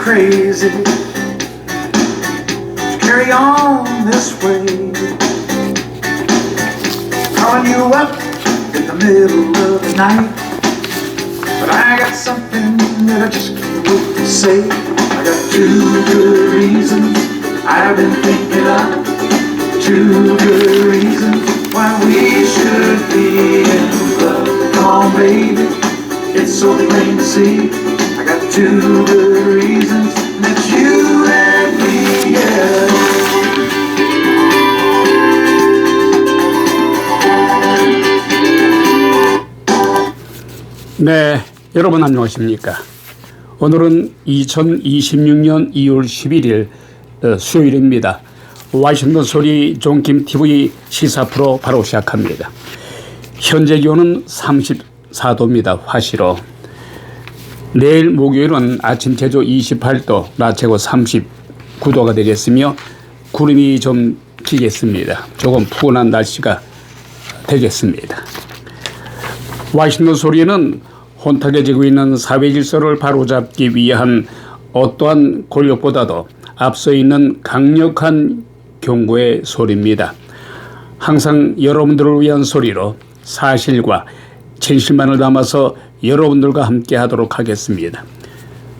crazy to carry on this way. Calling you up in the middle of the night, but I got something that I just can't wait to say. I got two good reasons I've been thinking of, two good reasons why we should be in love. Come on, baby, it's so plain to see. I got two good reasons, and it's you and me, yeah. 네, 여러분 안녕하십니까? 오늘은 2026년 2월 11일 수요일입니다. 와이셔튼 소리 존킴 TV 시사 프로 바로 시작합니다. 현재 기온은 34도입니다. 화시로. 내일 목요일은 아침 최저 28도, 낮 최고 39도가 되겠으며 구름이 좀 끼겠습니다. 조금 푸근한 날씨가 되겠습니다. 와이셔튼 소리는 혼탁해지고 있는 사회 질서를 바로잡기 위한 어떠한 권력보다도 앞서 있는 강력한 경고의 소리입니다. 항상 여러분들을 위한 소리로 사실과 진실만을 담아서 여러분들과 함께 하도록 하겠습니다.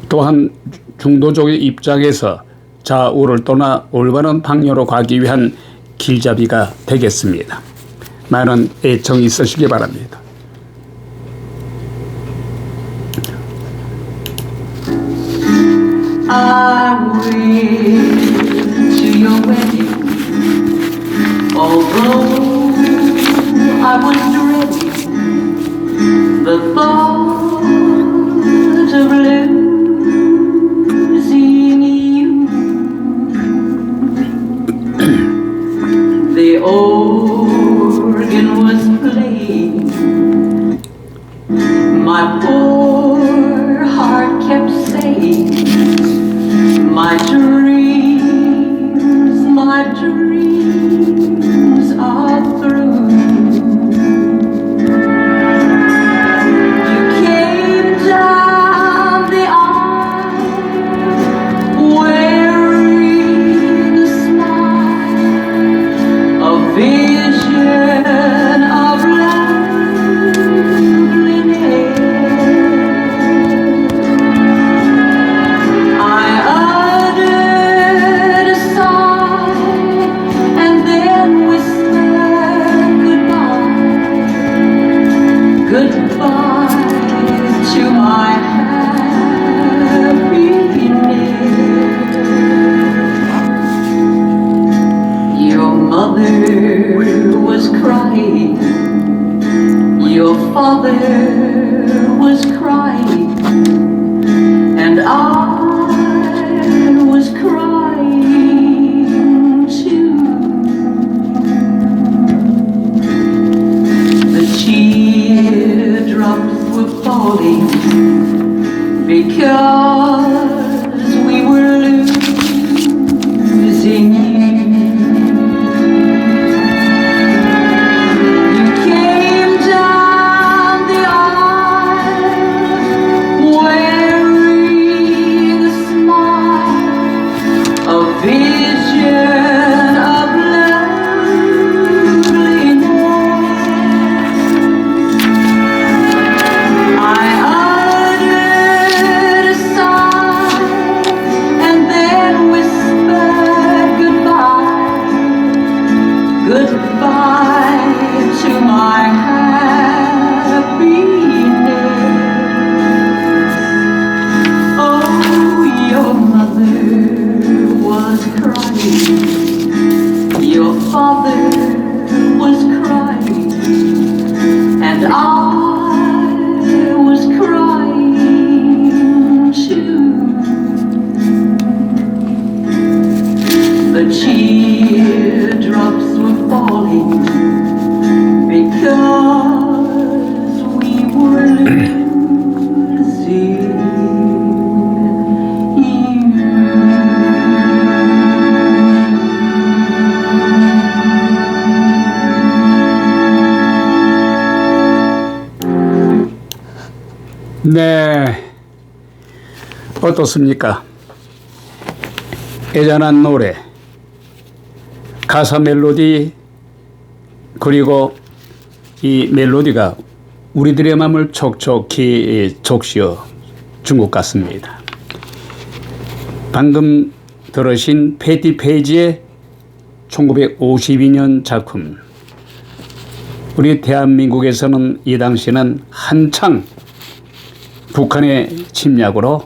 또한 중도적인 입장에서 좌우를 떠나 올바른 방향으로 가기 위한 길잡이가 되겠습니다. 많은 애청 있으시기 바랍니다. I went to your wedding, although I was dreading the thought of losing you. The organ was playing, my poor heart kept saying, my dreams are through. You came down the aisle wearing a smile, a vision of loveliness. Your father was crying, and I was crying too. The teardrops were falling because we were losing you. Your father was crying, and I was crying too. The teardrops were falling because we were losing 네, 어떻습니까? 애잔한 노래, 가사 멜로디, 그리고 이 멜로디가 우리들의 마음을 촉촉히 적시어 준 것 같습니다. 방금 들으신 패티 페이지의 1952년 작품. 우리 대한민국에서는 이 당시는 한창 북한의 침략으로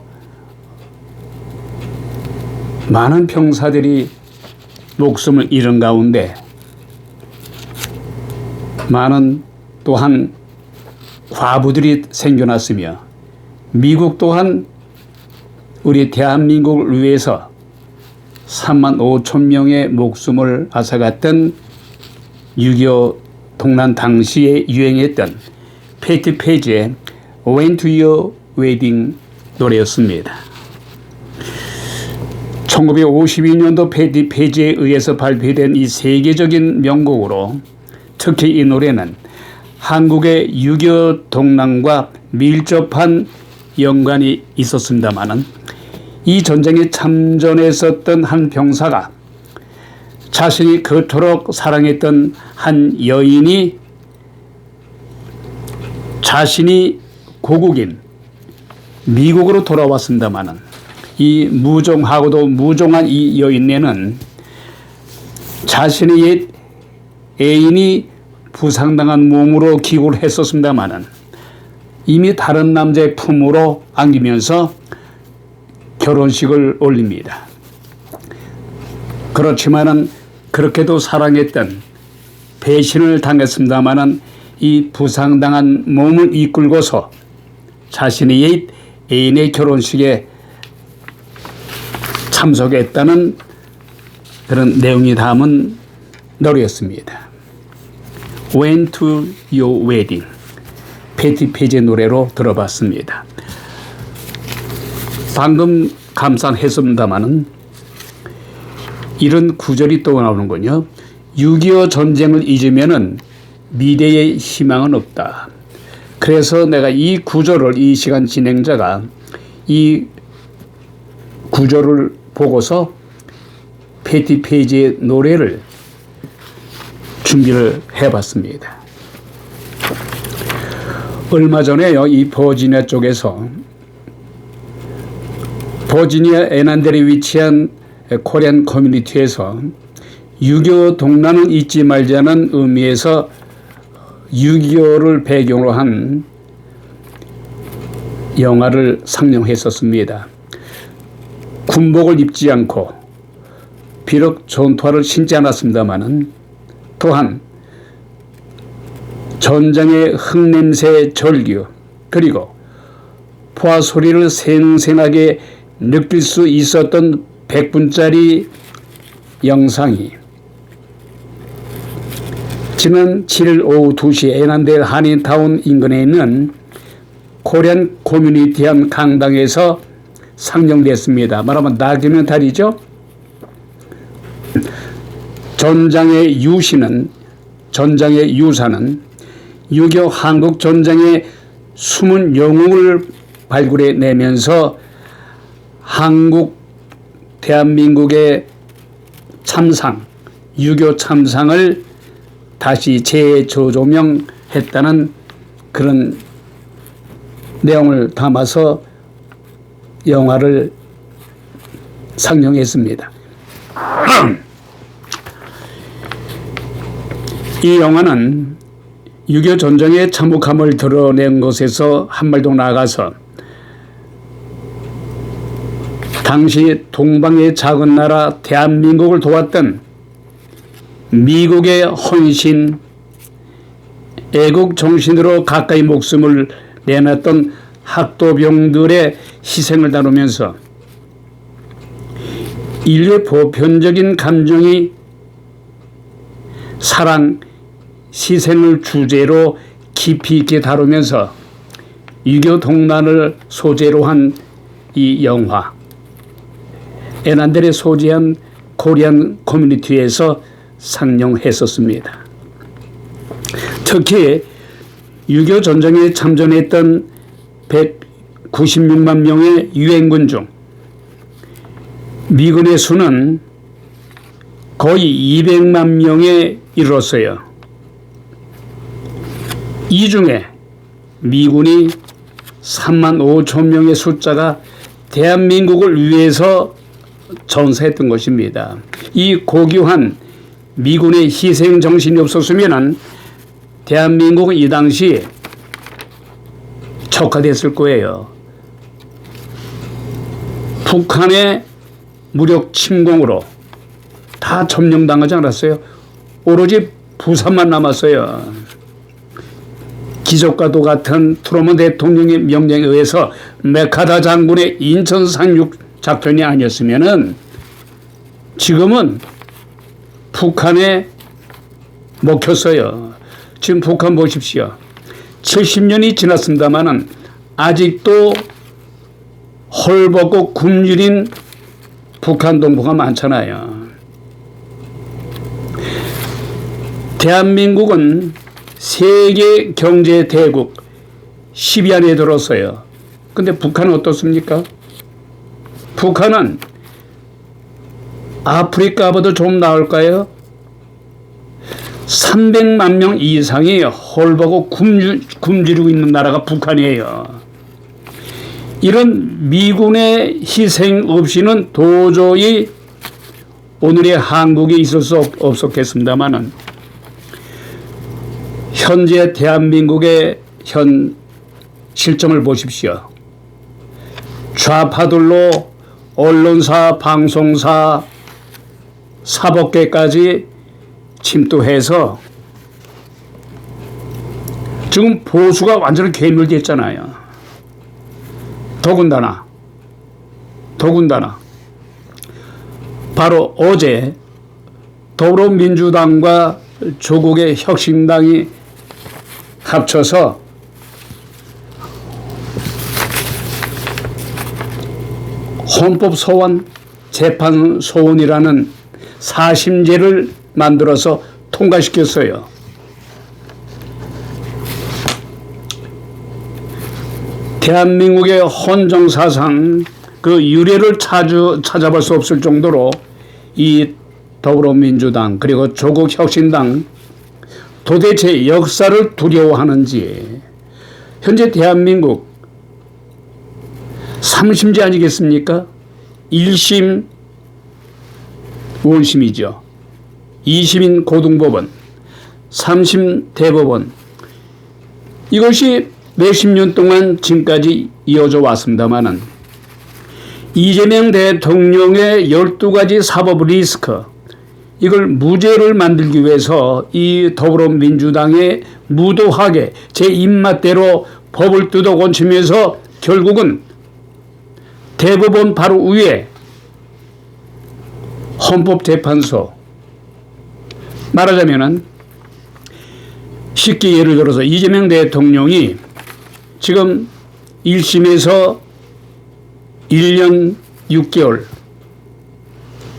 많은 병사들이 목숨을 잃은 가운데 많은 또한 과부들이 생겨났으며 미국 또한 우리 대한민국을 위해서 3만 5천 명의 목숨을 앗아갔던 6.25 동란 당시에 유행했던 패티 페이지의 Went to Your Wedding 노래였습니다. 1952년도 패티 페이지에 의해서 발표된 이 세계적인 명곡으로 특히 이 노래는 한국의 6.25 동란과 밀접한 연관이 있었습니다마는 이 전쟁에 참전했었던 한 병사가 자신이 그토록 사랑했던 한 여인이 자신이 고국인 미국으로 돌아왔습니다마는 이 무종하고도 무종한 이 여인네는 자신의 옛 애인이 부상당한 몸으로 기고를 했었습니다마는 이미 다른 남자의 품으로 안기면서 결혼식을 올립니다. 그렇지만은 그렇게도 사랑했던 배신을 당했습니다마는 이 부상당한 몸을 이끌고서 자신의 옛 애인의 결혼식에 참석했다는 그런 내용이 담은 노래였습니다. Went to Your Wedding, 패티 페이지의 노래로 들어봤습니다. 방금 감상했습니다마는 이런 구절이 또 나오는군요. 6.25 전쟁을 잊으면은 미래의 희망은 없다. 그래서 내가 이 구절을 이 시간 진행자가 이 구절을 보고서 패티 페이지의 노래를 준비를 해봤습니다. 얼마 전에요, 이 버지니아 쪽에서 버지니아 애난델에 위치한 코리안 커뮤니티에서 6.25 동란을 잊지 말자는 의미에서 6.25를 배경으로 한 영화를 상영했었습니다. 군복을 입지 않고 비록 전투화를 신지 않았습니다마는 또한 전장의 흙냄새 절규 그리고 포화 소리를 생생하게 느낄 수 있었던 100분짜리 영상이 지난 7일 오후 2시 애난델 한인타운 인근에 있는 코리안 커뮤니티 한 강당에서 상영됐습니다. 말하면 다큐멘터리죠. 전장의 유사는 6.25 한국 전장의 숨은 영웅을 발굴해내면서 한국 대한민국의 참상 6.25 참상을 다시 재조명했다는 그런 내용을 담아서 영화를 상영했습니다. 이 영화는 6.25 전쟁의 참혹함을 드러낸 것에서 한 발도 나아가서 당시 동방의 작은 나라 대한민국을 도왔던 미국의 헌신, 애국 정신으로 가까이 목숨을 내놨던 학도병들의 희생을 다루면서 인류의 보편적인 감정이 사랑, 희생을 주제로 깊이 있게 다루면서 6.25 동란을 소재로 한 이 영화 애난델에 소재한 코리안 커뮤니티에서 상영했었습니다. 특히 6.25 전쟁에 참전했던 196만 명의 유엔군 중 미군의 수는 거의 200만 명에 이르렀어요. 이 중에 미군이 3만 5천 명의 숫자가 대한민국을 위해서 전사했던 것입니다. 이 고귀한 미군의 희생 정신이 없었으면 대한민국은 이 당시 척화됐을 거예요. 북한의 무력 침공으로 다 점령당하지 않았어요. 오로지 부산만 남았어요. 기적과도 같은 트루먼 대통령의 명령에 의해서 메카다 장군의 인천 상륙 작전이 아니었으면은 지금은 북한에 먹혔어요. 지금 북한 보십시오. 70년이 지났습니다마는 아직도 헐벗고 굶주린 북한 동포가 많잖아요. 대한민국은 세계 경제 대국 10위 안에 들었어요. 근데 북한은 어떻습니까? 북한은 아프리카보다 좀 나을까요? 300만 명 이상이 헐벗고 굶주리고 있는 나라가 북한이에요. 이런 미군의 희생 없이는 도저히 오늘의 한국이 있을 수 없었겠습니다만은 현재 대한민국의 현 실정을 보십시오. 좌파들로 언론사, 방송사, 사법계까지 침투해서 지금 보수가 완전히 괴멸됐잖아요. 더군다나 바로 어제 더불어민주당과 조국의 혁신당이 합쳐서 헌법소원, 재판소원이라는 사심제를 만들어서 통과시켰어요. 대한민국의 헌정사상 그 유래를 찾아볼 수 없을 정도로 이 더불어민주당 그리고 조국혁신당 도대체 역사를 두려워하는지 현재 대한민국 3심제 아니겠습니까? 1심 원심이죠. 2심인 고등법원, 3심 대법원 이것이 몇십 년 동안 지금까지 이어져 왔습니다마는 이재명 대통령의 12가지 사법 리스크 이걸 무죄를 만들기 위해서 이 더불어민주당에 무도하게 제 입맛대로 법을 뜯어 고치면서 결국은 대법원 바로 위에 헌법재판소 말하자면은 쉽게 예를 들어서 이재명 대통령이 지금 1심에서 1년 6개월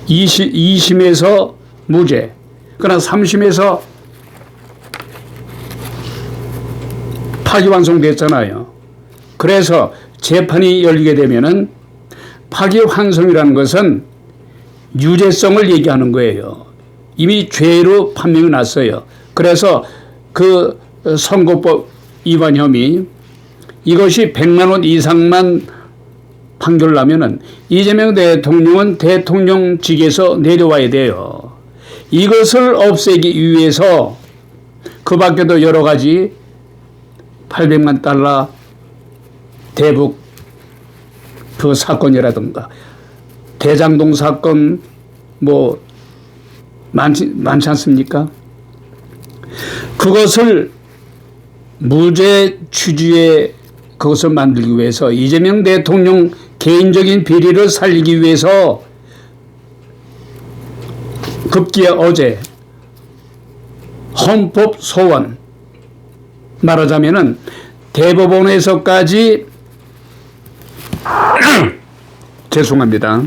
2심에서 무죄 그러나 3심에서 파기환송됐잖아요. 그래서 재판이 열리게 되면은 파기환송이라는 것은 유죄성을 얘기하는 거예요. 이미 죄로 판명이 났어요. 그래서 그 선고법 위반 혐의 이것이 100만 원 이상만 판결 나면은 이재명 대통령은 대통령직에서 내려와야 돼요. 이것을 없애기 위해서 그 밖에도 여러 가지 800만 달러 대북 그 사건이라든가 대장동 사건 뭐 많지 않습니까? 그것을 무죄 취지에 그것을 만들기 위해서 이재명 대통령 개인적인 비리를 살리기 위해서 급기야 어제 헌법 소원 말하자면은 대법원에서까지 죄송합니다.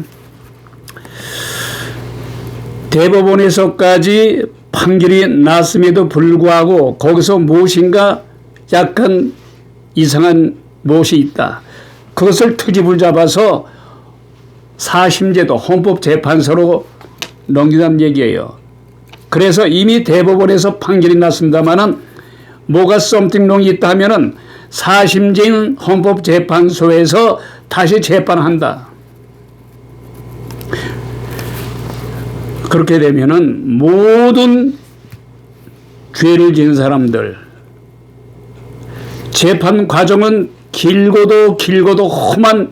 대법원에서까지 판결이 났음에도 불구하고 거기서 무엇인가 약간 이상한 무엇이 있다. 그것을 트집을 잡아서 사심제도 헌법재판소로 넘기자는 얘기예요. 그래서 이미 대법원에서 판결이 났습니다만은 뭐가 썸띵롱이 있다 하면은 사심제인 헌법재판소에서 다시 재판한다. 그렇게 되면은 모든 죄를 지은 사람들 재판 과정은 길고도 험한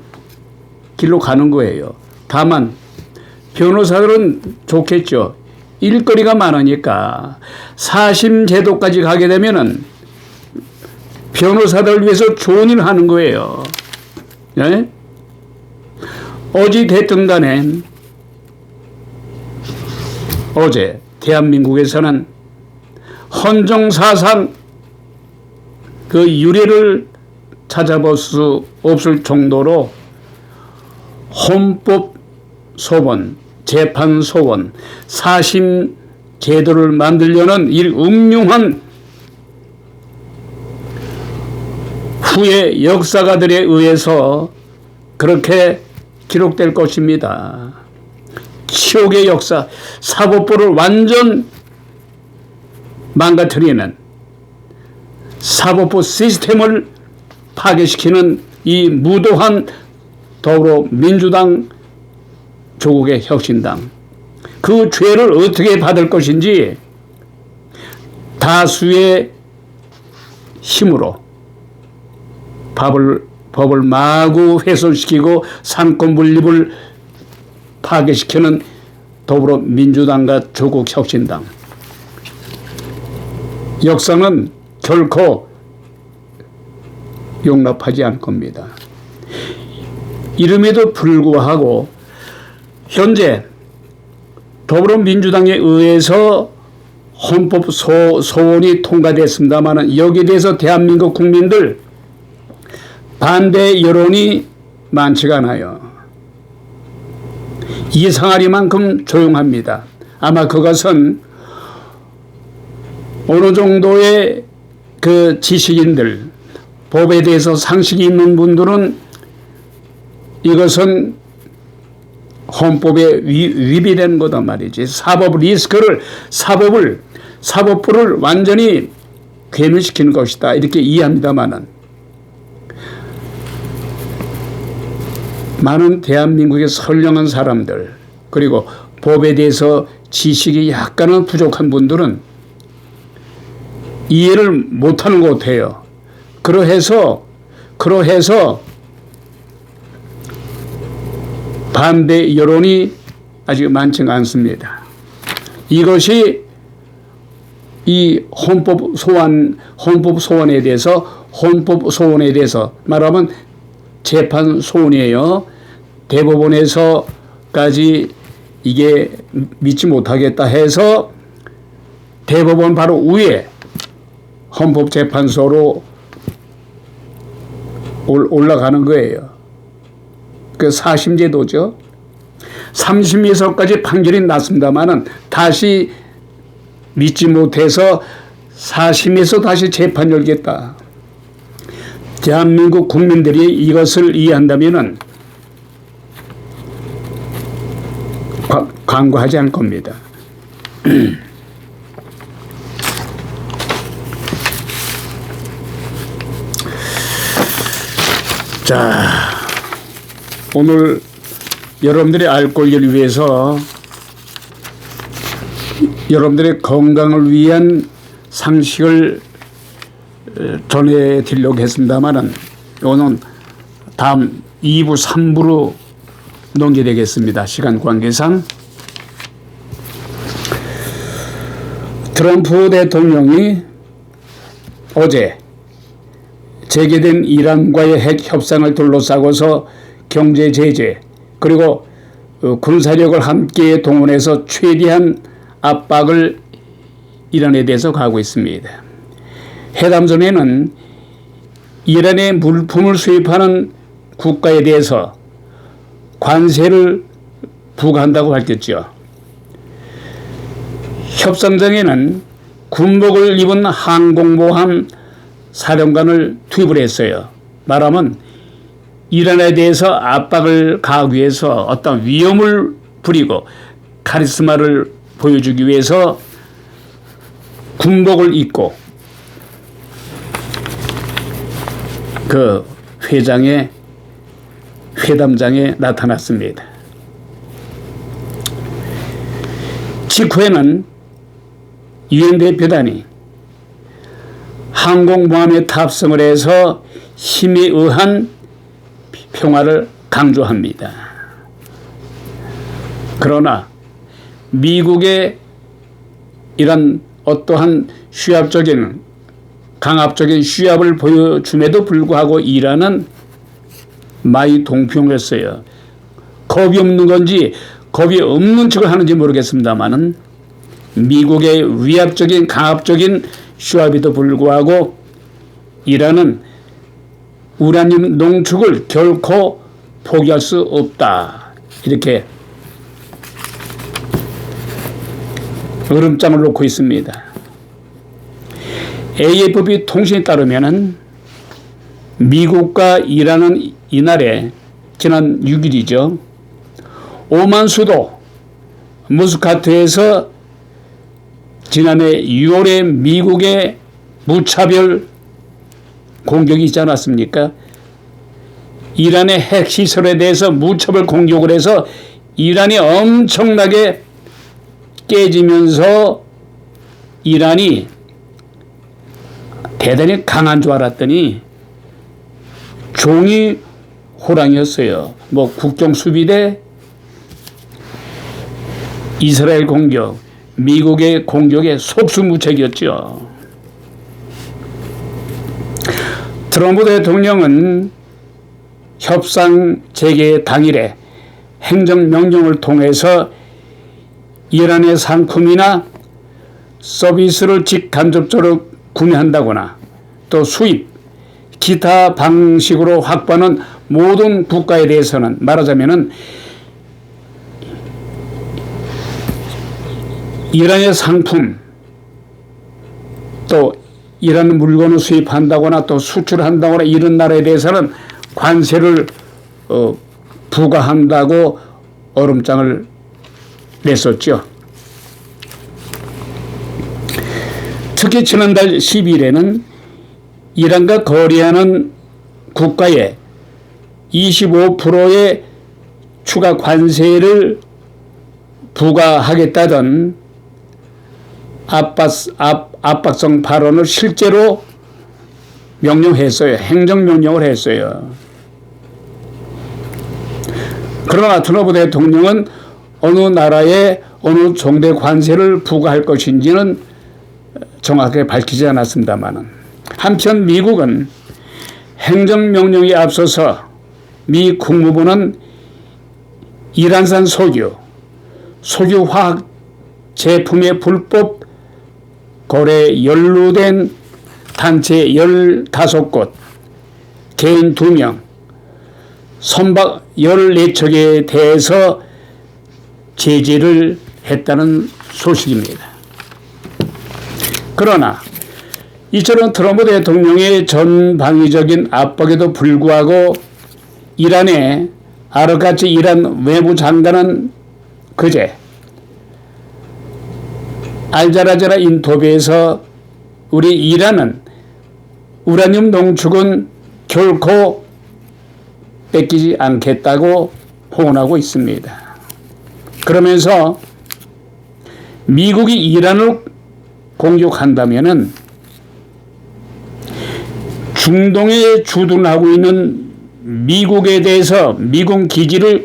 길로 가는 거예요. 다만 변호사들은 좋겠죠. 일거리가 많으니까 사심제도까지 가게 되면은 변호사들 위해서 좋은 일 하는 거예요. 네? 어찌 됐든 간에 어제 대한민국에서는 헌정사상 그 유래를 찾아볼 수 없을 정도로 헌법소원, 재판소원, 사심제도를 만들려는 이 음흉한 후의 역사가들에 의해서 그렇게 기록될 것입니다. 치욕의 역사, 사법부를 완전 망가뜨리는 사법부 시스템을 파괴시키는 이 무도한 더불어민주당 조국의 혁신당, 그 죄를 어떻게 받을 것인지 다수의 힘으로 법을 마구 훼손시키고 상권 분립을 파괴시키는 더불어민주당과 조국혁신당. 역사는 결코 용납하지 않을 겁니다. 이름에도 불구하고 현재 더불어민주당에 의해서 헌법 소원이 통과됐습니다만 여기에 대해서 대한민국 국민들 반대 여론이 많지가 않아요. 이상하리만큼 조용합니다. 아마 그것은 어느 정도의 그 지식인들, 법에 대해서 상식이 있는 분들은 이것은 헌법에 위배되는 거다 말이지. 사법부를 완전히 괴멸시키는 것이다. 이렇게 이해합니다만은 많은 대한민국의 선량한 사람들, 그리고 법에 대해서 지식이 약간은 부족한 분들은 이해를 못하는 것 같아요. 그러해서 반대 여론이 아직 많지가 않습니다. 이것이 이 헌법소원에 대해서 말하면 재판소원이에요. 대법원에서까지 이게 믿지 못하겠다 해서 대법원 바로 위에 헌법재판소로 올라가는 거예요. 그 사심제도죠. 3심에서까지 판결이 났습니다만은 다시 믿지 못해서 4심에서 다시 재판 열겠다. 대한민국 국민들이 이것을 이해한다면은 강구하지 않을 겁니다. 자, 오늘 여러분들의 알 권리를 위해서 여러분들의 건강을 위한 상식을 전해드리려고 했습니다만은 오늘 다음 2부, 3부로 넘게 되겠습니다. 시간 관계상. 트럼프 대통령이 어제 재개된 이란과의 핵 협상을 둘러싸고서 경제 제재 그리고 군사력을 함께 동원해서 최대한 압박을 이란에 대해서 가하고 있습니다. 회담 전에는 이란의 물품을 수입하는 국가에 대해서 관세를 부과한다고 밝혔죠. 협상장에는 군복을 입은 항공모함 사령관을 투입을 했어요. 말하면 이란에 대해서 압박을 가하기 위해서 어떤 위험을 부리고 카리스마를 보여주기 위해서 군복을 입고 그 회담장에 나타났습니다. 직후에는 유엔 대표단이 항공모함에 탑승을 해서 힘에 의한 평화를 강조합니다. 그러나 미국의 이런 어떠한 강압적인 시합을 보여줌에도 불구하고 이란은 많이 동평했어요. 겁이 없는 건지 겁이 없는 척을 하는지 모르겠습니다만은 미국의 위압적인 강압적인 시합에도 불구하고 이란은 우라늄 농축을 결코 포기할 수 없다. 이렇게 얼음장을 놓고 있습니다. AFP 통신에 따르면은 미국과 이란은 이날에 지난 6일이죠. 오만 수도 무스카트에서 지난해 6월에 미국의 무차별 공격이 있지 않았습니까? 이란의 핵시설에 대해서 무차별 공격을 해서 이란이 엄청나게 깨지면서 이란이 대단히 강한 줄 알았더니 종이 호랑이였어요. 뭐 국경수비대, 이스라엘 공격, 미국의 공격에 속수무책이었죠. 트럼프 대통령은 협상 재개 당일에 행정명령을 통해서 이란의 상품이나 서비스를 직간접적으로 구매한다거나 또 수입, 기타 방식으로 확보하는 모든 국가에 대해서는 말하자면은 이란의 상품 또 이란 물건을 수입한다거나 또 수출한다거나 이런 나라에 대해서는 관세를 부과한다고 얼음장을 냈었죠. 특히 지난달 10일에는 이란과 거래하는 국가에 25%의 추가 관세를 부과하겠다던 압박성 발언을 실제로 명령했어요. 행정명령을 했어요. 그러나 트럼프 대통령은 어느 나라에 어느 정도의 관세를 부과할 것인지는 정확하게 밝히지 않았습니다만 한편 미국은 행정명령에 앞서서 미 국무부는 이란산 석유화학 제품의 불법 거래에 연루된 단체 15곳, 개인 2명, 선박 14척에 대해서 제재를 했다는 소식입니다. 그러나 이처럼 트럼프 대통령의 전방위적인 압박에도 불구하고 이란의 아르가치 이란 외무장관은 그제 알자라자라 인터뷰에서 우리 이란은 우라늄 농축은 결코 뺏기지 않겠다고 호언하고 있습니다. 그러면서 미국이 이란을 공격한다면은 중동에 주둔하고 있는 미국에 대해서 미군 기지를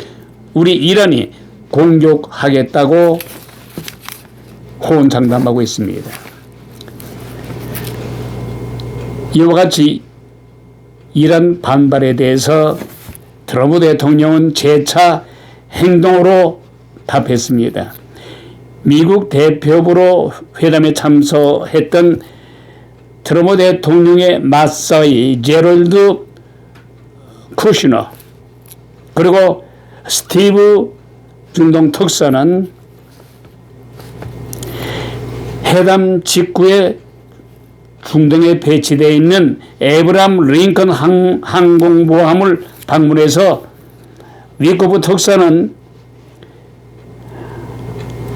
우리 이란이 공격하겠다고 호언장담하고 있습니다. 이와 같이 이란 반발에 대해서 트럼프 대통령은 재차 행동으로 답했습니다. 미국 대표부로 회담에 참석했던 트럼프 대통령의 맞서이 제럴드 쿠시너 그리고 스티브 중동 특사는 회담 직후에 중동에 배치되어 있는 에브람 링컨 항공모함을 방문해서 위코프 특사는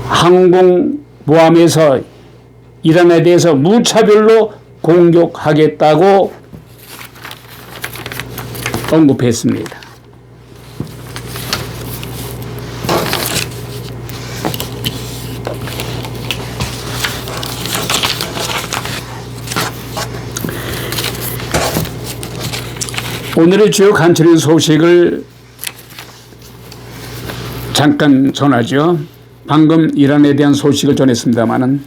항공모함에서 이란에 대해서 무차별로 공격하겠다고 언급했습니다. 오늘의 주요 간추린 소식을 잠깐 전하죠. 방금 이란에 대한 소식을 전했습니다마는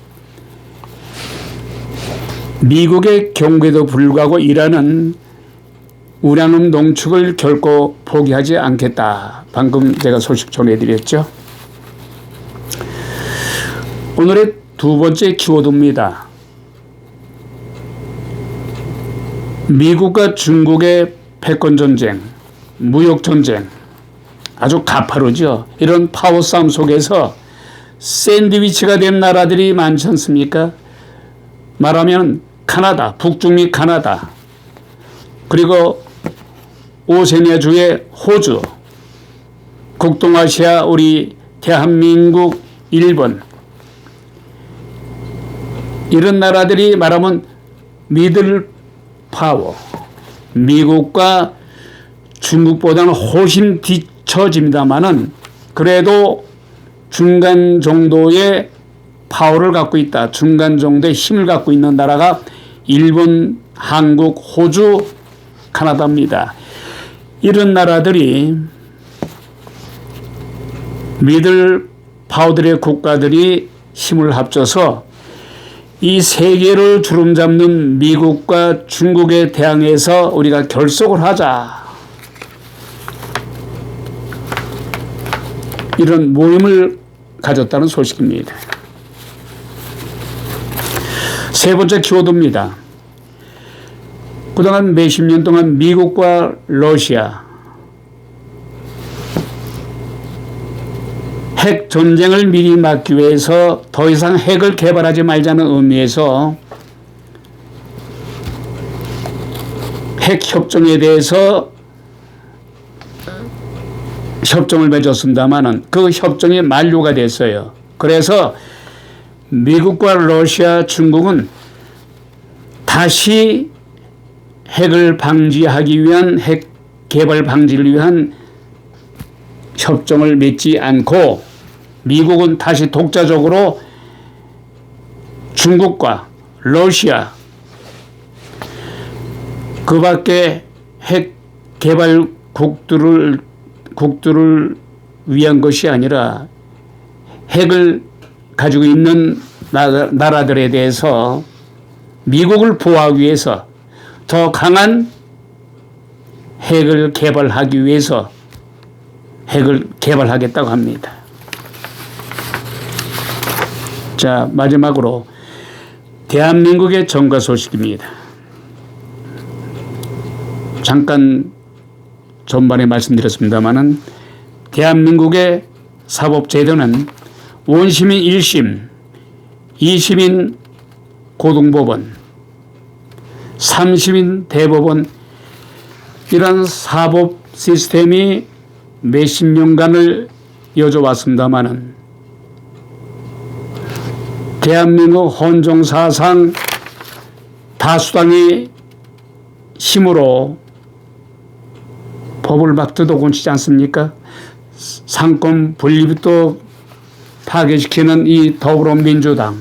미국의 경고에도 불구하고 이란은 우라늄 농축을 결코 포기하지 않겠다. 방금 제가 소식 전해드렸죠. 오늘의 두 번째 키워드입니다. 미국과 중국의 패권전쟁, 무역전쟁, 아주 가파르죠. 이런 파워싸움 속에서 샌드위치가 된 나라들이 많지 않습니까? 말하면 카나다, 북중미 카나다, 그리고 오세니아주의 호주, 북동아시아 우리 대한민국, 일본, 이런 나라들이 말하면 미들 파워, 미국과 중국보다는 훨씬 뒤처집니다만은 그래도 중간 정도의 파워를 갖고 있다. 중간 정도의 힘을 갖고 있는 나라가 일본, 한국, 호주, 카나다입니다. 이런 나라들이 미들 파워들의 국가들이 힘을 합쳐서 이 세계를 주름잡는 미국과 중국에 대항해서 우리가 결속을 하자. 이런 모임을 가졌다는 소식입니다. 세 번째 키워드입니다. 그동안 몇십 년 동안 미국과 러시아 핵 전쟁을 미리 막기 위해서 더 이상 핵을 개발하지 말자는 의미에서 핵 협정에 대해서 협정을 맺었습니다만은 그 협정이 만료가 됐어요. 그래서 미국과 러시아, 중국은 다시 핵을 방지하기 위한 핵 개발 방지를 위한 협정을 맺지 않고 미국은 다시 독자적으로 중국과 러시아 그 밖에 핵 개발 국들을 위한 것이 아니라 핵을 가지고 있는 나라들에 대해서 미국을 보호하기 위해서 더 강한 핵을 개발하기 위해서 핵을 개발하겠다고 합니다. 자, 마지막으로 대한민국의 정가 소식입니다. 잠깐 전반에 말씀드렸습니다마는 대한민국의 사법제도는 원시민 1심, 2심인 고등법원, 3심인 대법원 이런 사법 시스템이 몇십 년간을 이어져왔습니다마는 대한민국 헌정사상 다수당의 힘으로 법을 막 뜯어고치지 않습니까? 상권 분립도 파괴시키는 이 더불어민주당.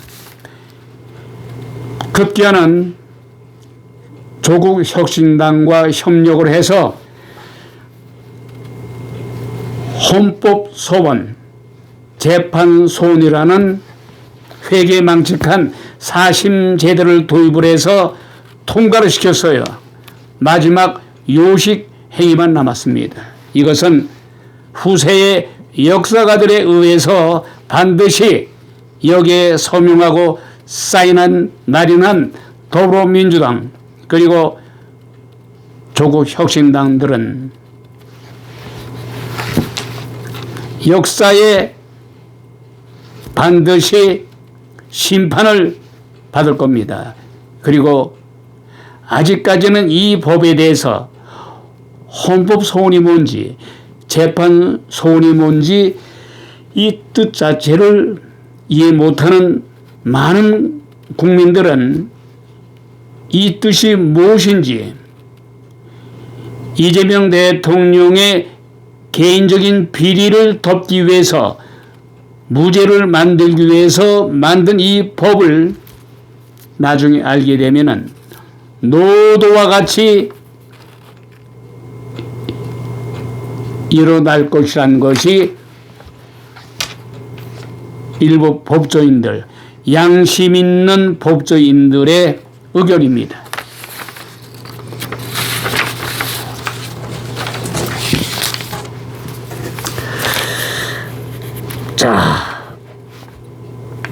급기야는 조국 혁신당과 협력을 해서 헌법소원, 재판소원이라는 회계망측한 사심제도를 도입을 해서 통과를 시켰어요. 마지막 요식 행위만 남았습니다. 이것은 후세의 역사가들에 의해서 반드시 여기에 서명하고 사인한 날인한 더불어민주당 그리고 조국 혁신당들은 역사에 반드시 심판을 받을 겁니다. 그리고 아직까지는 이 법에 대해서 헌법 소원이 뭔지, 재판 소원이 뭔지 이 뜻 자체를 이해 못하는 많은 국민들은 이 뜻이 무엇인지 이재명 대통령의 개인적인 비리를 덮기 위해서 무죄를 만들기 위해서 만든 이 법을 나중에 알게 되면은 노도와 같이 일어날 것이라는 것이 일부 법조인들, 양심 있는 법조인들의 의견입니다. 자,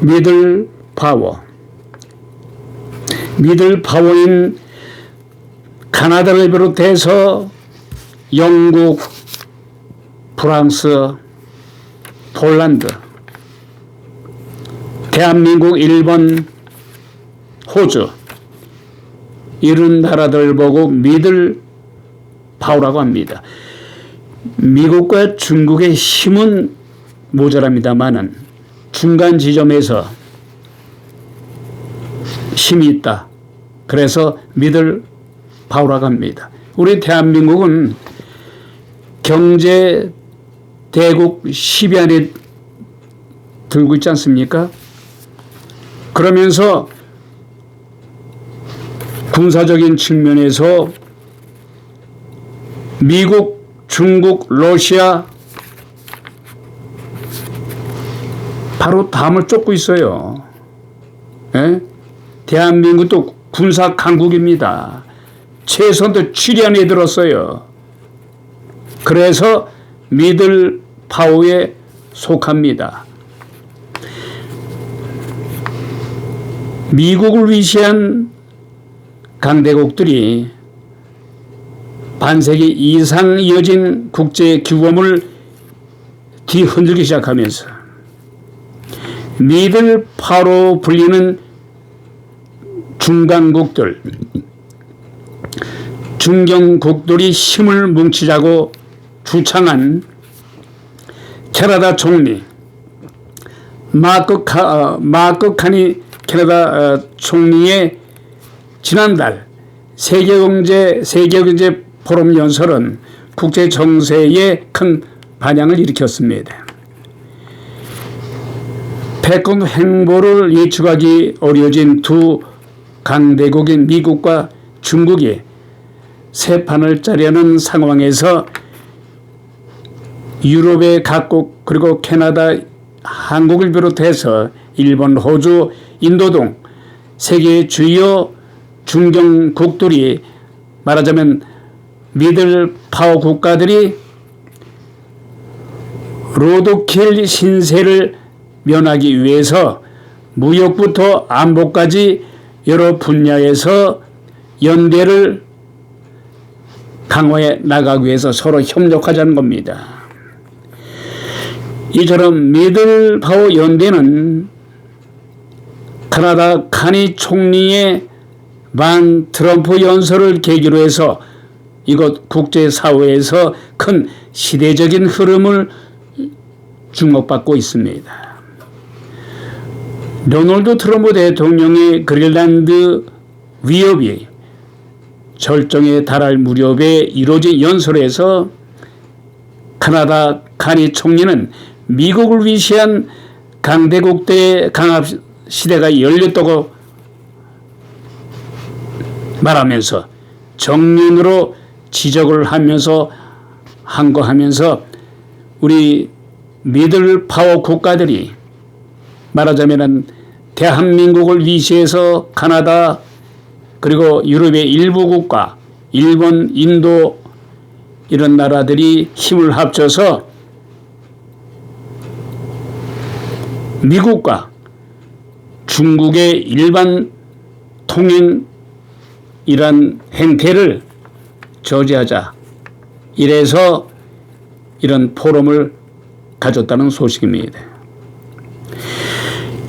미들 파워. 미들 파워인 카나다를 비롯해서 영국, 프랑스, 폴란드, 대한민국, 일본, 호주 이런 나라들 보고 미들 파워라고 합니다. 미국과 중국의 힘은 모자랍니다만은 중간 지점에서 힘이 있다. 그래서 미들 파워라고 합니다. 우리 대한민국은 경제 대국 10위 안에 들고 있지 않습니까? 그러면서 군사적인 측면에서 미국, 중국, 러시아 바로 담을 쫓고 있어요. 예? 대한민국도 군사 강국입니다. 최선도 7위 안에 들었어요. 그래서 미들 파워에 속합니다. 미국을 위시한 강대국들이 반세기 이상 이어진 국제 규범을 뒤흔들기 시작하면서 미들 파워로 불리는 중간국들, 중견국들이 힘을 뭉치자고 주창한 캐나다 총리 마크 카니 캐나다 총리의 지난달 세계경제 포럼 연설은 국제 정세에 큰 반향을 일으켰습니다. 패권 횡보를 예측하기 어려워진 두 강대국인 미국과 중국이 새 판을 짜려는 상황에서 유럽의 각국 그리고 캐나다, 한국을 비롯해서 일본, 호주, 인도 등 세계 주요 중견국들이 말하자면 미들 파워 국가들이 로드킬 신세를 면하기 위해서 무역부터 안보까지 여러 분야에서 연대를 강화해 나가기 위해서 서로 협력하자는 겁니다. 이처럼 미들 파워 연대는 캐나다 카니 총리의 반 트럼프 연설을 계기로 해서 이곳 국제사회에서 큰 시대적인 흐름을 주목받고 있습니다. 도널드 트럼프 대통령의 그린란드 위협이 절정에 달할 무렵에 이루어진 연설에서 캐나다 카니 총리는 미국을 위시한 강대국대의 강압 시대가 열렸다고 말하면서 정면으로 지적을 하면서 항거하면서 우리 미들 파워 국가들이 말하자면은 대한민국을 위시해서 캐나다 그리고 유럽의 일부 국가, 일본, 인도 이런 나라들이 힘을 합쳐서 미국과 중국의 일반 통행 이런 행태를 저지하자. 이래서 이런 포럼을 가졌다는 소식입니다.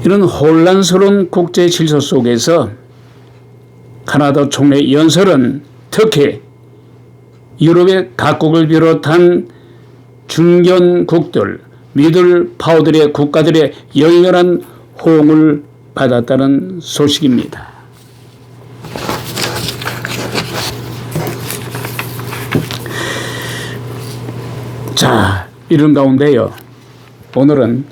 이런 혼란스러운 국제 질서 속에서 캐나다 총리 연설은 특히 유럽의 각국을 비롯한 중견국들, 미들 파워들의 국가들의 열렬한 호응을 받았다는 소식입니다. 자, 이런 가운데요, 오늘은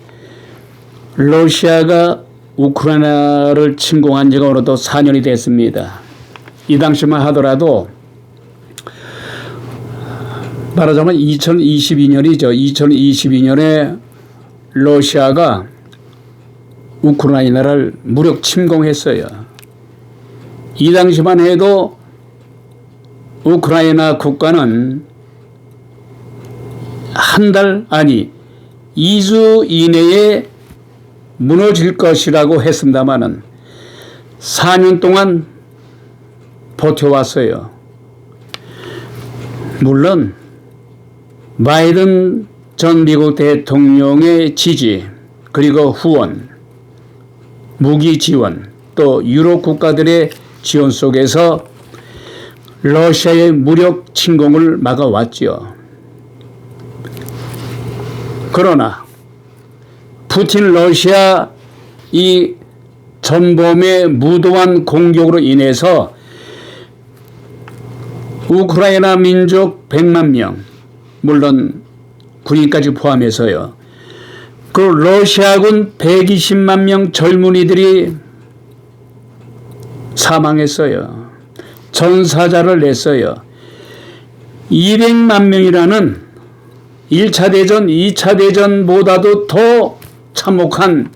러시아가 우크라이나를 침공한 지가 어느덧 4년이 됐습니다. 이 당시만 하더라도 말하자면 2022년이죠. 2022년에 러시아가 우크라이나를 무력 침공했어요. 이 당시만 해도 우크라이나 국가는 한 달, 아니 2주 이내에 무너질 것이라고 했습니다마는 4년 동안 버텨왔어요. 물론 바이든 전 미국 대통령의 지지, 그리고 후원, 무기 지원, 또 유럽 국가들의 지원 속에서 러시아의 무력 침공을 막아왔죠. 그러나 푸틴 러시아 이 전범의 무도한 공격으로 인해서 우크라이나 민족 100만 명, 물론 군인까지 포함해서요, 그 러시아군 120만 명 젊은이들이 사망했어요. 전사자를 냈어요. 200만 명이라는 1차 대전, 2차 대전보다도 더 참혹한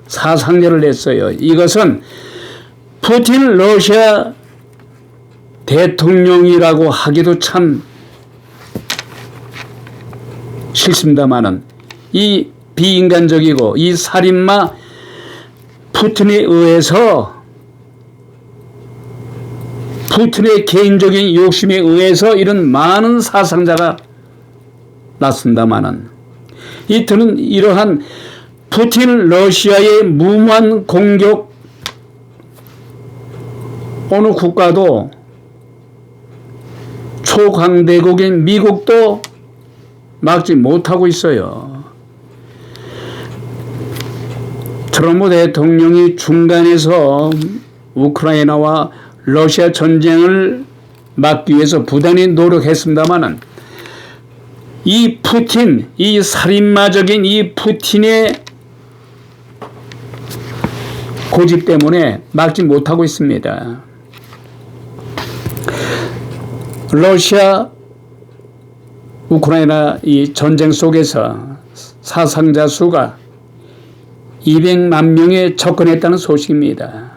사상자를 냈어요. 이것은 푸틴 러시아 대통령이라고 하기도 참 싫습니다마는 이 비인간적이고 이 살인마 푸틴에 의해서, 푸틴의 개인적인 욕심에 의해서 이런 많은 사상자가 났습니다마는, 이들은 이러한 푸틴 러시아의 무모한 공격 어느 국가도, 초강대국인 미국도 막지 못하고 있어요. 트럼프 대통령이 중간에서 우크라이나와 러시아 전쟁을 막기 위해서 부단히 노력했습니다마는 이 푸틴, 이 살인마적인 이 푸틴의 고집 때문에 막지 못하고 있습니다. 러시아 우크라이나 이 전쟁 속에서 사상자 수가 200만 명에 접근했다는 소식입니다.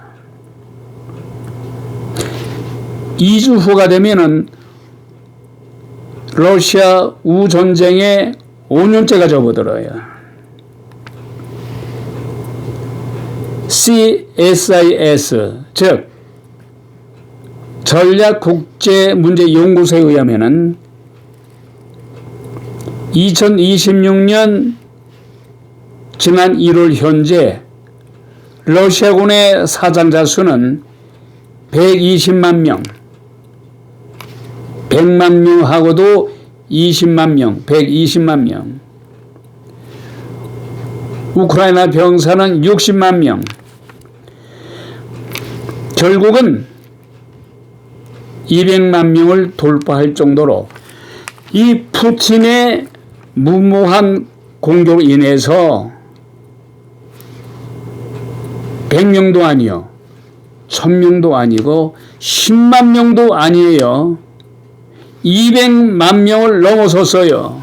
2주 후가 되면은 러시아 우전쟁에 5년째가 접어들어요. CSIS, 즉 전략국제문제연구소에 의하면은 2026년 지난 1월 현재 러시아군의 사상자 수는 120만 명, 100만 명하고도 20만 명, 120만 명. 우크라이나 병사는 60만 명. 결국은 200만 명을 돌파할 정도로 이 푸틴의 무모한 공격으로 인해서 100명도 아니요, 1000명도 아니고 10만 명도 아니에요. 200만 명을 넘어섰어요.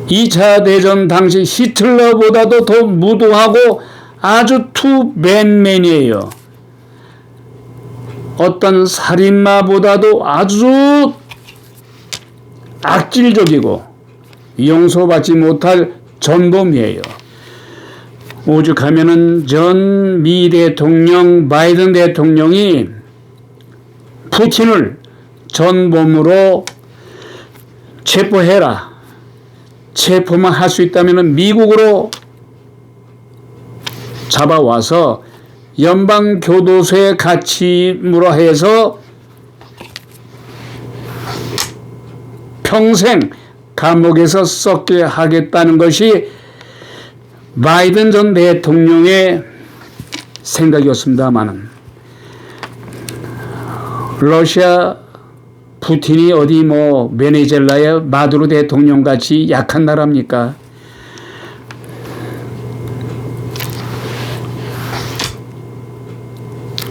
2차 대전 당시 히틀러보다도 더 무도하고 아주 투맨맨이에요. 어떤 살인마보다도 아주 악질적이고 용서받지 못할 전범이에요. 오죽하면은 전 미 대통령 바이든 대통령이 푸틴을 전범으로 체포해라, 체포만 할 수 있다면 미국으로 잡아와서 연방교도소에 갇힘으로 해서 평생 감옥에서 썩게 하겠다는 것이 바이든 전 대통령의 생각이었습니다마는 러시아 푸틴이 어디 뭐 베네수엘라의 마두로 대통령 같이 약한 나라입니까?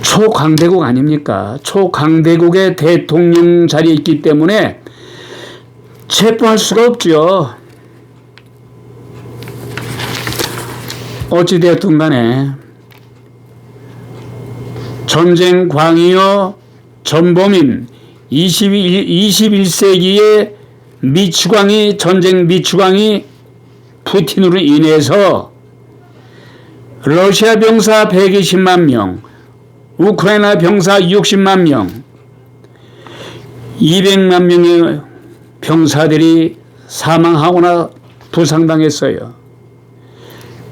초강대국 아닙니까? 초강대국의 대통령 자리에 있기 때문에 체포할 수가 없죠. 어찌되었든 간에 전쟁 광이요 전범인 21세기의 미추광이 전쟁 미추광이 푸틴으로 인해서 러시아 병사 120만 명, 우크라이나 병사 60만 명, 200만 명의 병사들이 사망하거나 부상당했어요.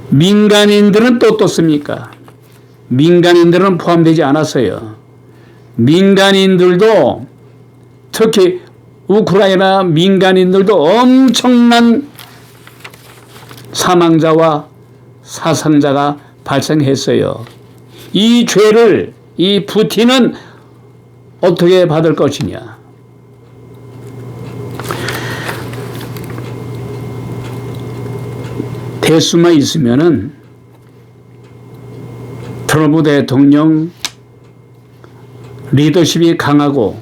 민간인들은 또 어떻습니까? 민간인들은 포함되지 않았어요. 민간인들도 특히 우크라이나 민간인들도 엄청난 사망자와 사상자가 발생했어요. 이 죄를 이 푸틴은 어떻게 받을 것이냐? 대수만 있으면은 트럼프 대통령 리더십이 강하고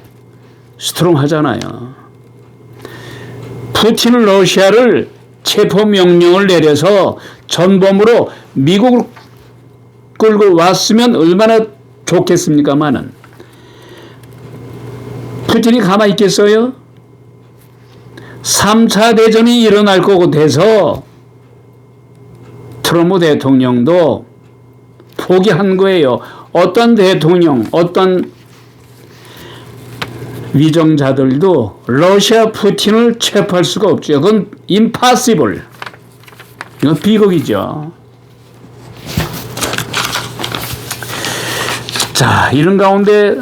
스트롱하잖아요. 푸틴은 러시아를 체포 명령을 내려서 전범으로 미국을 끌고 왔으면 얼마나 좋겠습니까마는 푸틴이 가만히 있겠어요? 3차 대전이 일어날 거고 돼서 트럼프 대통령도 포기한 거예요. 어떤 대통령, 어떤 위정자들도 러시아 푸틴을 체포할 수가 없죠. 그건 impossible. 이건 비극이죠. 자, 이런 가운데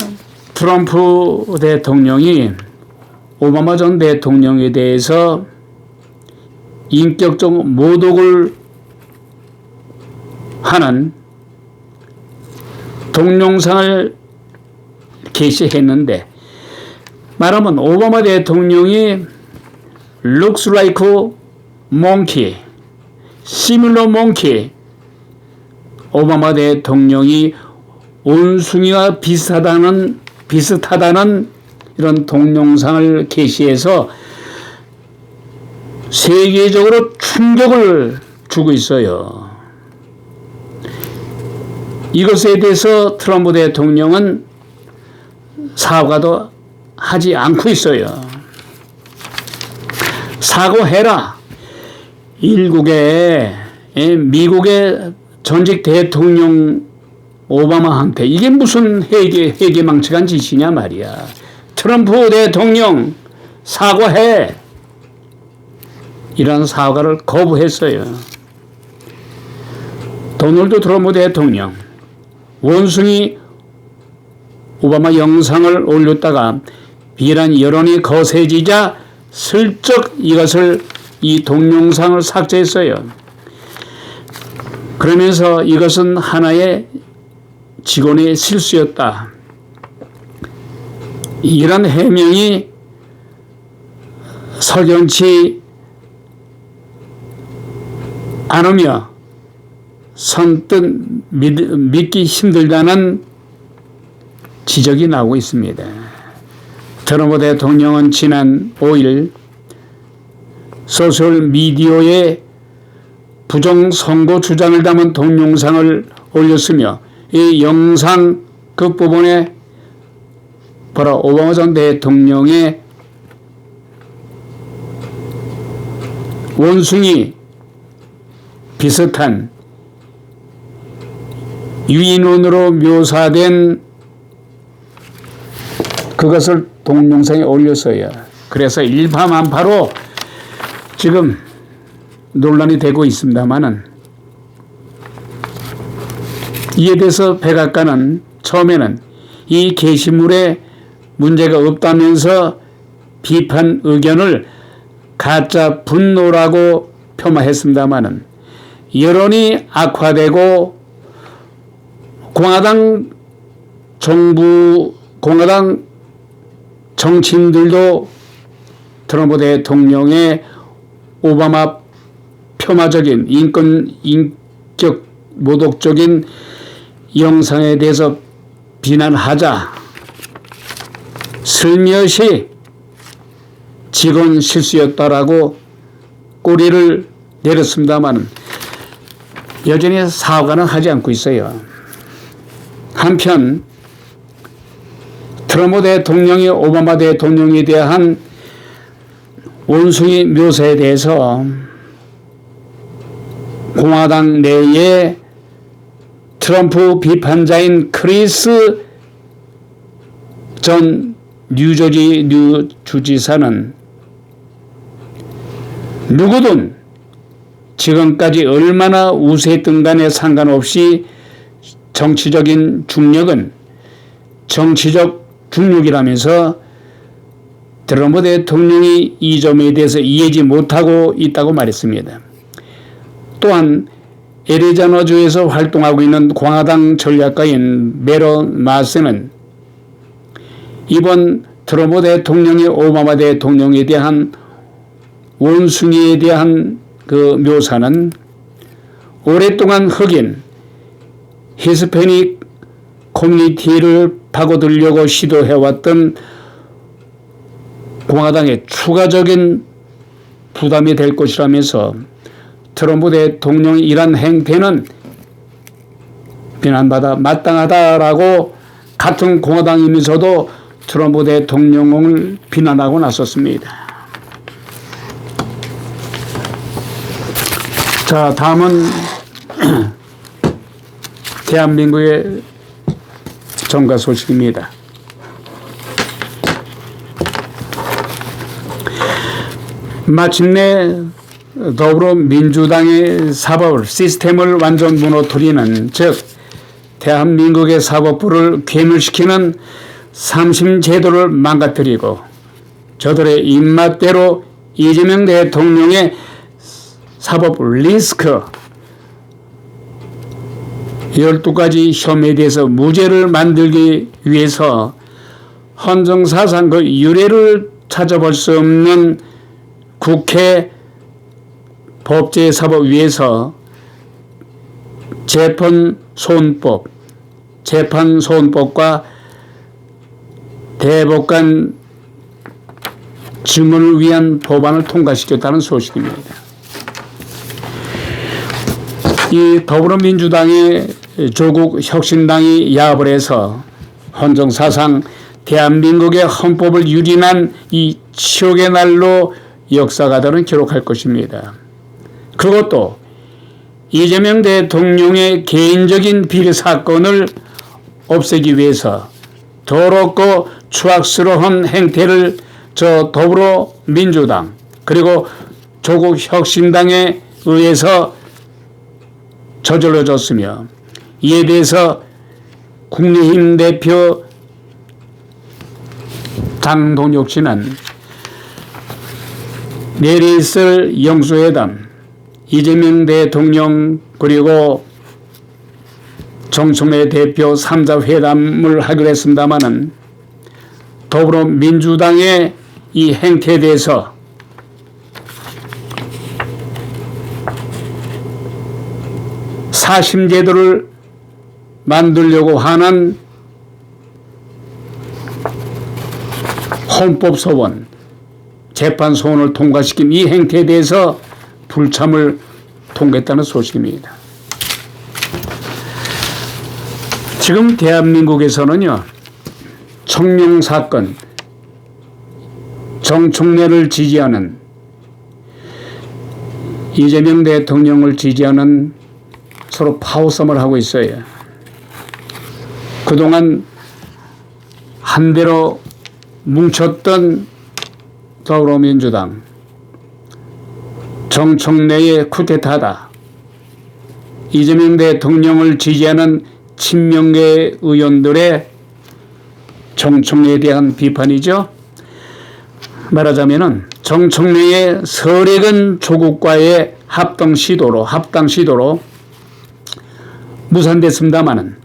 트럼프 대통령이 오바마 전 대통령에 대해서 인격적 모독을 하는 동영상을 게시했는데 말하면 오바마 대통령이 looks like monkey, similar monkey. 오바마 대통령이 원숭이와 비슷하다는 이런 동영상을 게시해서 세계적으로 충격을 주고 있어요. 이것에 대해서 트럼프 대통령은 사과도 하지 않고 있어요. 사과해라. 미국의 전직 대통령 오바마한테 이게 무슨 회계망측한 짓이냐 말이야. 트럼프 대통령 사과해. 이런 사과를 거부했어요. 도널드 트럼프 대통령 원숭이 오바마 영상을 올렸다가 비난 여론이 거세지자 슬쩍 이 동영상을 삭제했어요. 그러면서 이것은 하나의 직원의 실수였다. 이런 해명이 석연치 않으며 선뜻 믿기 힘들다는 지적이 나오고 있습니다. 트럼프 대통령은 지난 5일 소셜미디어에 부정선거 주장을 담은 동영상을 올렸으며 이 영상 끝부분에 바로 오바마 전 대통령의 원숭이 비슷한 유인원으로 묘사된 그것을 동영상에 올렸어요. 그래서 일파만파로 지금 논란이 되고 있습니다만은 이에 대해서 백악관은 처음에는 이 게시물에 문제가 없다면서 비판 의견을 가짜 분노라고 폄하했습니다마는 여론이 악화되고 공화당 정치인들도 트럼프 대통령의 오바마 폄하적인 인격 모독적인 영상에 대해서 비난하자 슬며시 직원 실수였다라고 꼬리를 내렸습니다만 여전히 사과는 하지 않고 있어요. 한편 트럼프 대통령이 오바마 대통령에 대한 원숭이 묘사에 대해서 공화당 내에 트럼프 비판자인 크리스 전 뉴저지 주지사는 누구든 지금까지 얼마나 우세했든 간에 상관없이 정치적인 중력은 정치적 중력이라면서 트럼프 대통령이 이 점에 대해서 이해하지 못하고 있다고 말했습니다. 또한 애리조나주에서 활동하고 있는 공화당 전략가인 메론 마스는 이번 트럼프 대통령이 오바마 대통령에 대한 원숭이에 대한 그 묘사는 오랫동안 흑인 히스패닉 커뮤니티를 파고들려고 시도해왔던 공화당의 추가적인 부담이 될 것이라면서 트럼프 대통령의 이러한 행태는 비난받아 마땅하다라고 같은 공화당이면서도 트럼프 대통령을 비난하고 나섰습니다. 자, 다음은 대한민국의 정가 소식입니다. 마침내 더불어민주당의 사법 시스템을 완전 무너뜨리는, 즉 대한민국의 사법부를 괴멸시키는 삼심제도를 망가뜨리고 저들의 입맛대로 이재명 대통령의 사법 리스크 12가지 혐의에 대해서 무죄를 만들기 위해서 헌정사상 그 유례를 찾아볼 수 없는 국회 법제사법위에서 재판소원법과 대법관 증언을 위한 법안을 통과시켰다는 소식입니다. 이 더불어민주당의 조국 혁신당이 야합을 해서 헌정사상 대한민국의 헌법을 유린한 이 치욕의 날로 역사가들은 기록할 것입니다. 그것도 이재명 대통령의 개인적인 비리 사건을 없애기 위해서 더럽고 추악스러운 행태를 저 더불어민주당 그리고 조국 혁신당에 의해서 저질러졌으며, 이에 대해서 국민의힘 대표 장동혁 씨는 내일 있을 영수회담, 이재명 대통령 그리고 정청래 대표 3자 회담을 하기로 했습니다마는 더불어민주당의 이 행태에 대해서 사심제도를 만들려고 하는 헌법소원, 재판소원을 통과시킨 이 행태에 대해서 불참을 통과했다는 소식입니다. 지금 대한민국에서는요, 청룡사건, 정청래를 지지하는, 이재명 대통령을 지지하는 서로 파워싸움을 하고 있어요. 그동안 한대로 뭉쳤던 더불어민주당, 정청래의 쿠데타다, 이재명 대통령을 지지하는 친명계 의원들의 정청래에 대한 비판이죠. 말하자면은 정청래의 설익은 조국과의 합당 시도로 무산됐습니다마는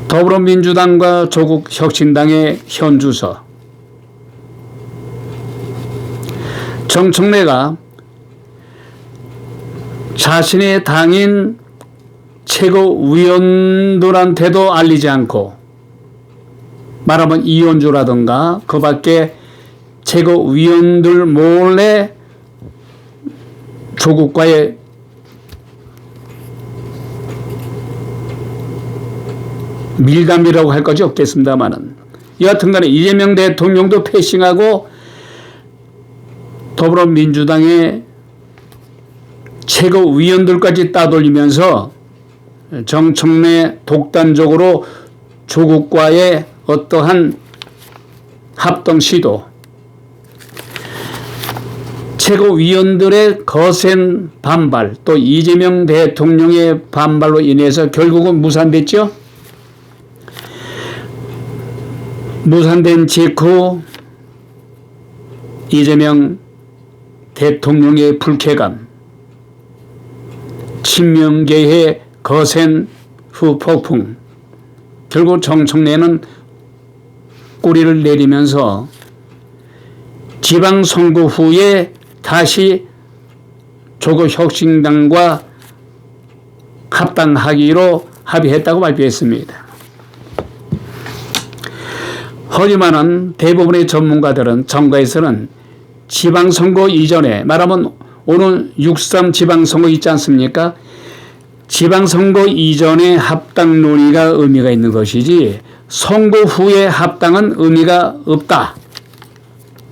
더불어민주당과 조국혁신당의 현주서 정청래가 자신의 당인 최고위원들한테도 알리지 않고 말하면 이현주라든가 그 밖에 최고위원들 몰래 조국과의 밀감이라고 할 것이 없겠습니다만은 여하튼 간에 이재명 대통령도 패싱하고 더불어민주당의 최고위원들까지 따돌리면서 정청래 독단적으로 조국과의 어떠한 합동 시도, 최고위원들의 거센 반발, 또 이재명 대통령의 반발로 인해서 결국은 무산됐죠. 무산된 직후 이재명 대통령의 불쾌감, 친명계의 거센 후폭풍, 결국 정청래는 꼬리를 내리면서 지방선거 후에 다시 조국혁신당과 합당하기로 합의했다고 발표했습니다. 하지만은 대부분의 전문가들은 정가에서는 지방선거 이전에 말하면 오늘 6.3 지방선거 있지 않습니까? 지방선거 이전에 합당 논의가 의미가 있는 것이지 선거 후에 합당은 의미가 없다.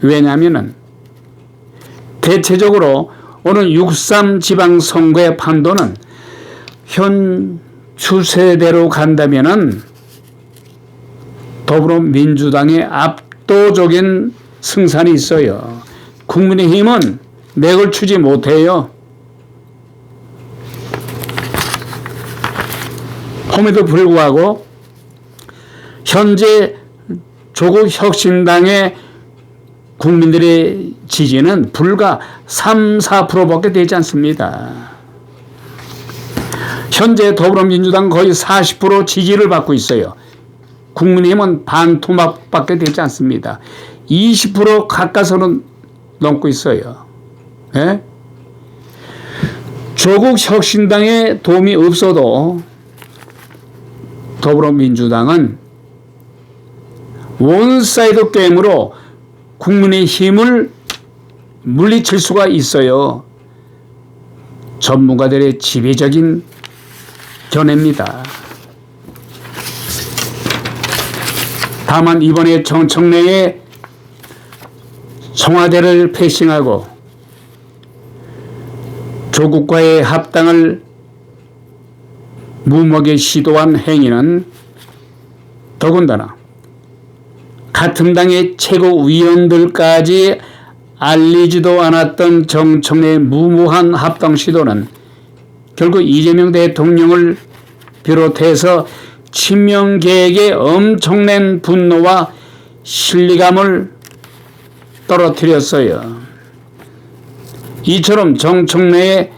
왜냐하면 대체적으로 오늘 6.3 지방선거의 판도는 현 추세대로 간다면은 더불어민주당의 압도적인 승산이 있어요. 국민의힘은 맥을 추지 못해요. 험에도 불구하고 현재 조국혁신당의 국민들의 지지는 불과 3, 4%밖에 되지 않습니다. 현재 더불어민주당 거의 40% 지지를 받고 있어요. 국민의힘은 반토막밖에 되지 않습니다. 20% 가까이서는 넘고 있어요. 예? 조국혁신당의 도움이 없어도 더불어민주당은 원사이드 게임으로 국민의힘을 물리칠 수가 있어요. 전문가들의 지배적인 견해입니다. 다만 이번에 정청래의 청와대를 패싱하고 조국과의 합당을 무모하게 시도한 행위는 더군다나 같은 당의 최고위원들까지 알리지도 않았던 정청래의 무모한 합당 시도는 결국 이재명 대통령을 비롯해서 친명계에게 엄청난 분노와 실리감을 떨어뜨렸어요. 이처럼 정청래의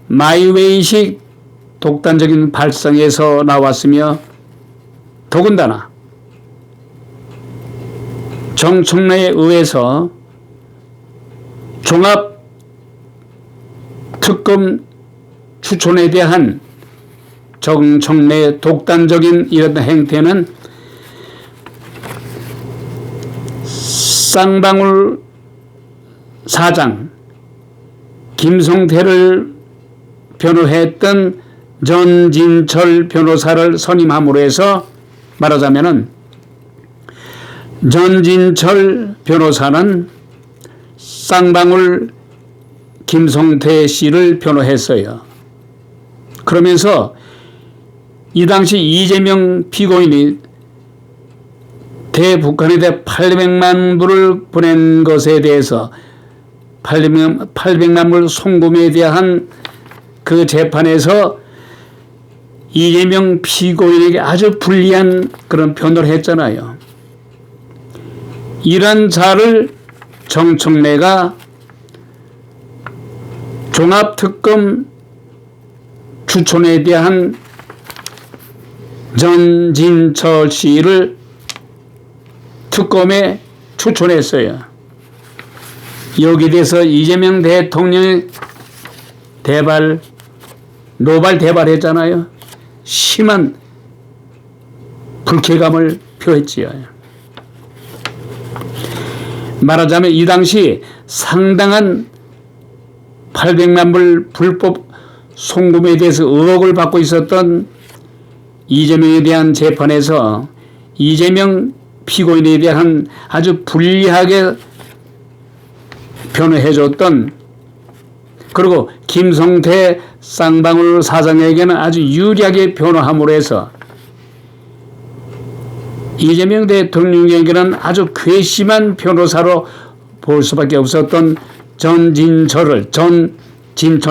마이웨이식 독단적인 발상에서 나왔으며 더군다나 정청래에 의해서 종합특검 추천에 대한 정청래의 독단적인 이런 행태는 쌍방울 사장 김성태를 변호했던 전진철 변호사를 선임함으로 해서 말하자면은 전진철 변호사는 쌍방울 김성태 씨를 변호했어요. 그러면서 이 당시 이재명 피고인이 대북한에 800만 불을 보낸 것에 대해서 800만 불 송금에 대한 그 재판에서 이재명 피고인에게 아주 불리한 그런 변호를 했잖아요. 이런 자를 정청래가 종합특검 추천에 대한 전진철 씨를 특검에 추천했어요. 여기 대해서 이재명 대통령이 노발 대발했잖아요. 심한 불쾌감을 표했지요. 말하자면 이 당시 상당한 800만 불 불법 송금에 대해서 의혹을 받고 있었던 이재명에 대한 재판에서 이재명 피고인에 대한 아주 불리하게 변호해줬던, 그리고 김성태 쌍방울 사장에게는 아주 유리하게 변호함으로 해서 이재명 대통령에게는 아주 괘씸한 변호사로 볼 수밖에 없었던 전진철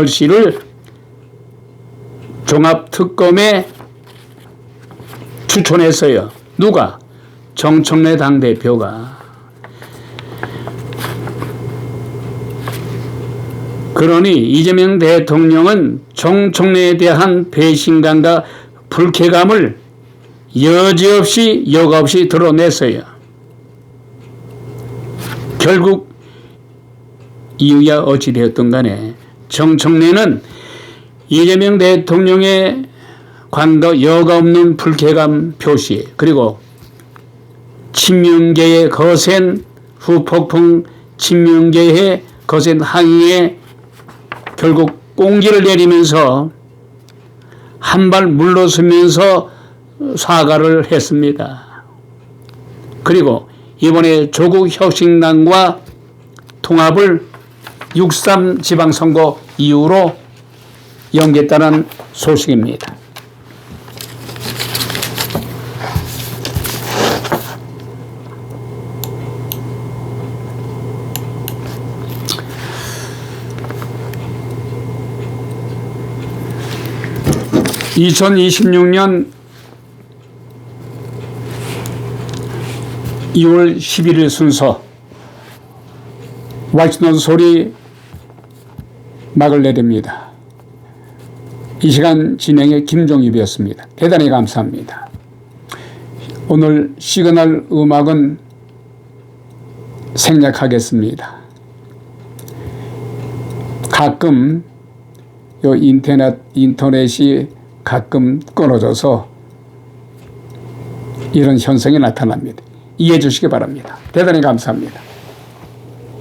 씨를 종합특검에 추천했어요. 누가? 정청래 당대표가. 그러니 이재명 대통령은 정청래에 대한 배신감과 불쾌감을 여지없이 여과없이 드러냈어요. 결국 이유야 어찌되었든 간에 정청래는 이재명 대통령의 관도 여과없는 불쾌감 표시, 그리고 친명계의 거센 후폭풍, 친명계의 거센 항의에 결국 꽁지를 내리면서 한 발 물러서면서 사과를 했습니다. 그리고 이번에 조국혁신당과 통합을 6.3 지방선거 이후로 연기했다는 소식입니다. (2026년 2월 11일) 순서 왈츠노트 소리 막을 내립니다. 이 시간 진행의 김종입이었습니다. 대단히 감사합니다. 오늘 시그널 음악은 생략하겠습니다. 가끔 요 인터넷이 가끔 끊어져서 이런 현상이 나타납니다. 이해해 주시기 바랍니다. 대단히 감사합니다.